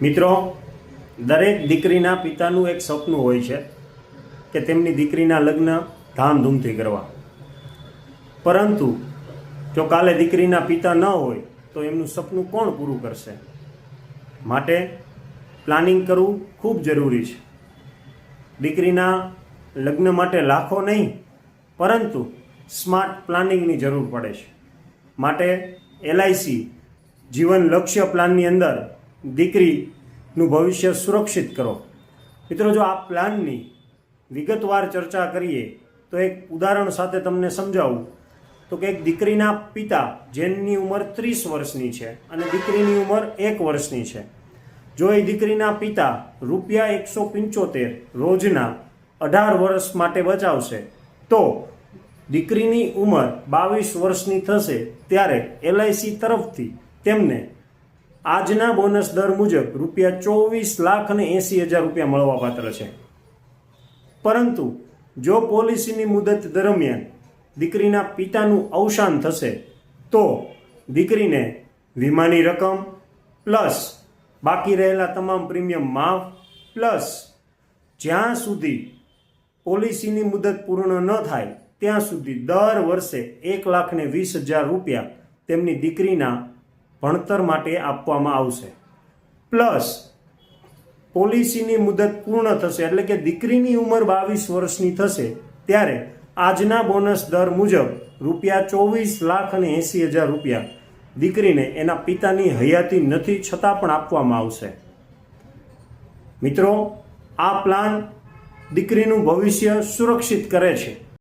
મિત્રો, દરેક દીકરીના પિતાનું એક સપનું હોય છે કે તેમની દીકરીના લગ્ન ધામધૂમથી કરવા. પરંતુ જો કાલે દીકરીના પિતા ન હોય તો એમનું સપનું કોણ પૂરું કરશે? માટે પ્લાનિંગ કરવું ખૂબ જરૂરી છે. દીકરીના લગ્ન માટે લાખો નહીં, પરંતુ સ્માર્ટ પ્લાનિંગની જરૂર પડે છે. માટે LIC જીવન લક્ષ્ય પ્લાનની અંદર દીકરીનું ભવિષ્ય સુરક્ષિત કરો. મિત્રો, જો આ પ્લાનની વિગતવાર ચર્ચા કરીએ તો એક ઉદાહરણ સાથે તમને સમજાવું તો કે એક દીકરીના પિતા જેની ઉંમર 30 વર્ષની છે અને દીકરીની ઉંમર 1 વર્ષની છે. જો એ દીકરીના પિતા ₹175 રોજના 18 વર્ષ માટે બચાવશે તો દીકરીની ઉંમર 22 વર્ષની થશે ત્યારે LIC તરફથી તેમને આજના બોનસ દર મુજબ ₹24,80,000 મળવાપાત્ર છે. પરંતુ જો પોલિસીની મુદત દરમિયાન દીકરીના પિતાનું અવસાન થશે તો દીકરીને વીમાની રકમ પ્લસ બાકી રહેલા તમામ પ્રીમિયમ માફ પ્લસ જ્યાં સુધી પોલિસીની મુદત પૂર્ણ ન થાય ત્યાં સુધી દર વર્ષે ₹1,20,000 તેમની દીકરીના ભણતર માટે આપવામાં આવશે. પ્લસ પોલિસીની મુદત પૂર્ણ થશે એટલે કે દીકરીની ઉંમર 22 વર્ષની થશે ત્યારે આજના બોનસ દર મુજબ ₹24,80,000 દીકરીને એના પિતાની હયાતી નથી છતાં પણ આપવામાં આવશે. મિત્રો, આ પ્લાન દીકરીનું ભવિષ્ય સુરક્ષિત કરે છે.